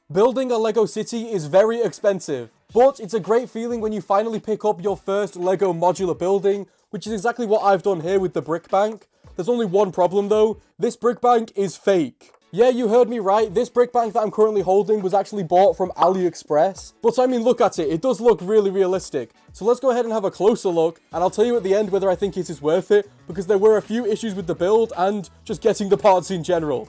Building a Lego city is very expensive, but it's a great feeling when you finally pick up your first Lego modular building, which is exactly what I've done here with the Brick Bank. There's only one problem though, this Brick Bank is fake. Yeah, you heard me right, this Brick Bank that I'm currently holding was actually bought from AliExpress. But I mean, look at it, it does look really realistic. So let's go ahead and have a closer look, and I'll tell you at the end whether I think it is worth it, because there were a few issues with the build and just getting the parts in general.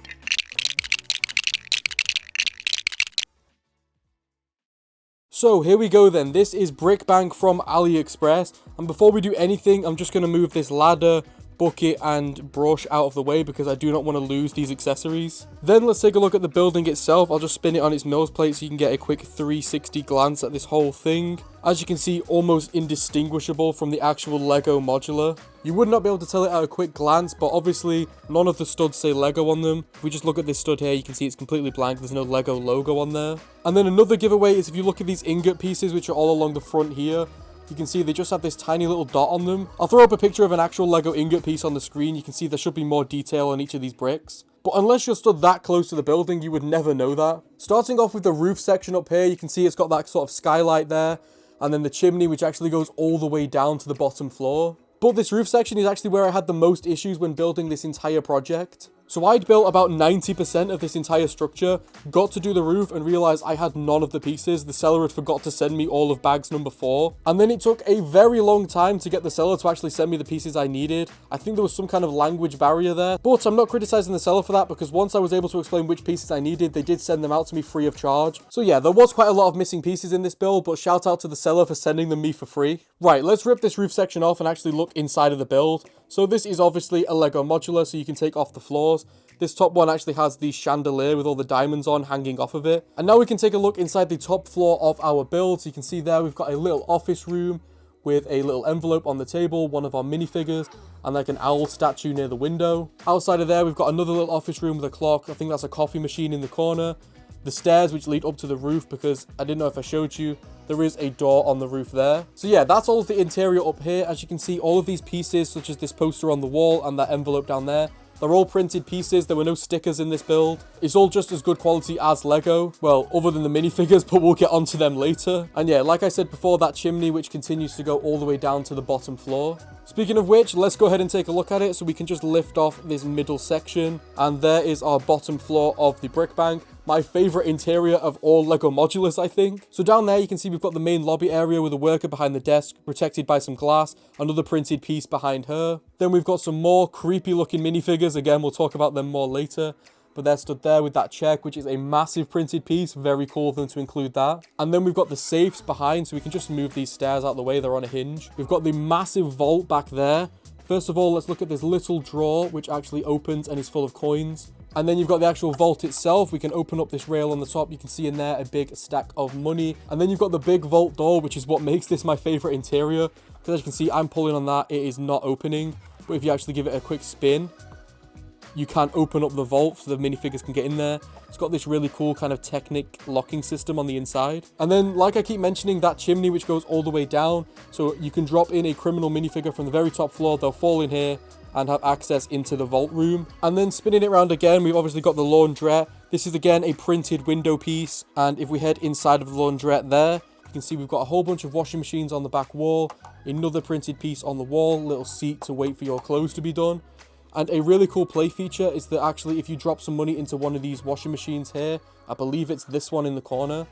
So here we go then, this is Brick Bank from AliExpress, and before we do anything, I'm just going to move this ladder, bucket and brush out of the way because I do not want to lose these accessories. Then let's take a look at the building itself. I'll just spin it on its mills plate so you can get a quick 360 glance at this whole thing. As you can see, almost indistinguishable from the actual Lego modular. You would not be able to tell it at a quick glance, but obviously none of the studs say Lego on them. If we just look at this stud here, you can see it's completely blank. There's no Lego logo on there. And then another giveaway is if you look at these ingot pieces, which are all along the front here, you can see they just have this tiny little dot on them. I'll throw up a picture of an actual Lego ingot piece on the screen. You can see there should be more detail on each of these bricks. But unless you're stood that close to the building, you would never know that. Starting off with the roof section up here, you can see it's got that sort of skylight there. And then the chimney, which actually goes all the way down to the bottom floor. But this roof section is actually where I had the most issues when building this entire project. So I'd built about 90% of this entire structure, got to do the roof and realized I had none of the pieces. The seller had forgot to send me all of bags number 4. And then it took a very long time to get the seller to actually send me the pieces I needed. I think there was some kind of language barrier there. But I'm not criticizing the seller for that because once I was able to explain which pieces I needed, they did send them out to me free of charge. So yeah, there was quite a lot of missing pieces in this build, but shout out to the seller for sending them me for free. Right, let's rip this roof section off and actually look inside of the build. So this is obviously a Lego modular, so you can take off the floors. This top one actually has the chandelier with all the diamonds on hanging off of it. And now we can take a look inside the top floor of our build. So you can see there we've got a little office room with a little envelope on the table, one of our minifigures, and like an owl statue near the window. Outside of there, we've got another little office room with a clock. I think that's a coffee machine in the corner. The stairs which lead up to the roof, because I didn't know if I showed you, there is a door on the roof there. So yeah, that's all of the interior up here. As you can see, all of these pieces, such as this poster on the wall and that envelope down there, they're all printed pieces. There were no stickers in this build. It's all just as good quality as Lego. Well, other than the minifigures, but we'll get onto them later. And yeah, like I said before, that chimney which continues to go all the way down to the bottom floor. Speaking of which, let's go ahead and take a look at it so we can just lift off this middle section. And there is our bottom floor of the Brick Bank. My favorite interior of all Lego modulars, I think. So down there, you can see we've got the main lobby area with a worker behind the desk, protected by some glass, another printed piece behind her. Then we've got some more creepy looking minifigures. Again, we'll talk about them more later. But they're stood there with that check, which is a massive printed piece. Very cool of them to include that. And then we've got the safes behind, so we can just move these stairs out of the way. They're on a hinge. We've got the massive vault back there. First of all, let's look at this little drawer, which actually opens and is full of coins. And then you've got the actual vault itself. We can open up this rail on the top. You can see in there a big stack of money. And then you've got the big vault door, which is what makes this my favorite interior. Because as you can see, I'm pulling on that. It is not opening. But if you actually give it a quick spin, you can open up the vault so the minifigures can get in there. It's got this really cool kind of Technic locking system on the inside. And then, like I keep mentioning, that chimney which goes all the way down. So you can drop in a criminal minifigure from the very top floor. They'll fall in here and have access into the vault room. And then spinning it around again, we've obviously got the laundrette. This is again a printed window piece. And if we head inside of the laundrette there, you can see we've got a whole bunch of washing machines on the back wall. Another printed piece on the wall, little seat to wait for your clothes to be done. And a really cool play feature is that actually if you drop some money into one of these washing machines here, I believe it's this one in the corner,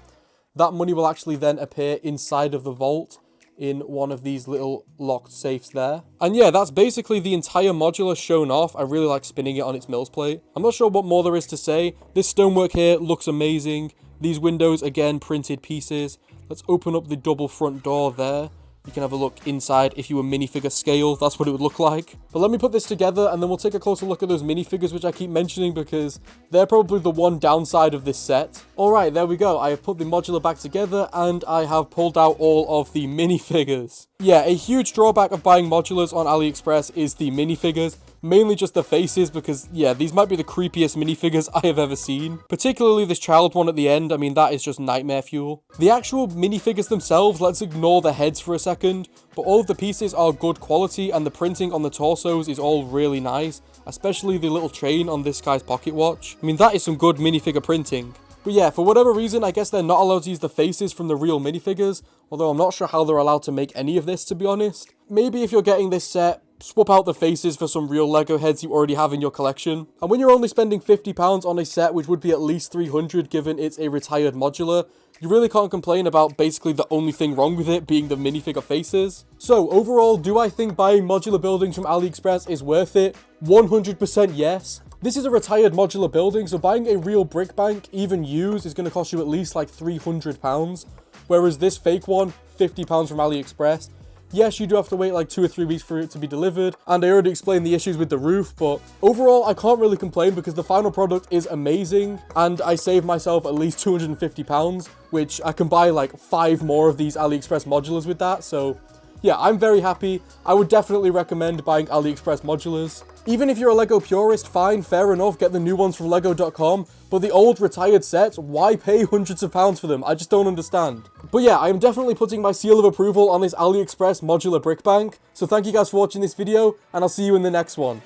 that money will actually then appear inside of the vault in one of these little locked safes there. And yeah, that's basically the entire modular shown off. I really like spinning it on its mills plate. I'm not sure what more there is to say. This stonework here looks amazing. These windows, again, printed pieces. Let's open up the double front door there. You can have a look inside. If you were minifigure scale, that's what it would look like. But let me put this together and then we'll take a closer look at those minifigures which I keep mentioning because they're probably the one downside of this set. Alright, there we go. I have put the modular back together and I have pulled out all of the minifigures. Yeah, a huge drawback of buying modulars on AliExpress is the minifigures. Mainly just the faces because, yeah, these might be the creepiest minifigures I have ever seen. Particularly this child one at the end. I mean, that is just nightmare fuel. The actual minifigures themselves, let's ignore the heads for a second. But all of the pieces are good quality and the printing on the torsos is all really nice. Especially the little chain on this guy's pocket watch. I mean, that is some good minifigure printing. But yeah, for whatever reason, I guess they're not allowed to use the faces from the real minifigures, although I'm not sure how they're allowed to make any of this, to be honest. Maybe if you're getting this set, swap out the faces for some real Lego heads you already have in your collection. And when you're only spending £50 on a set, which would be at least 300 given it's a retired modular, you really can't complain about basically the only thing wrong with it being the minifigure faces. So overall, do I think buying modular buildings from AliExpress is worth it? 100% yes. This is a retired modular building, so buying a real brick bank, even used, is going to cost you at least like £300. Whereas this fake one, £50 from AliExpress. Yes, you do have to wait like 2 or 3 weeks for it to be delivered, and I already explained the issues with the roof, but overall, I can't really complain because the final product is amazing, and I saved myself at least £250, which I can buy like 5 more of these AliExpress modulars with that, so yeah, I'm very happy. I would definitely recommend buying AliExpress modulars. Even if you're a Lego purist, fine, fair enough, get the new ones from Lego.com, but the old retired sets, why pay hundreds of pounds for them? I just don't understand. But yeah, I am definitely putting my seal of approval on this AliExpress modular brick bank, so thank you guys for watching this video, and I'll see you in the next one.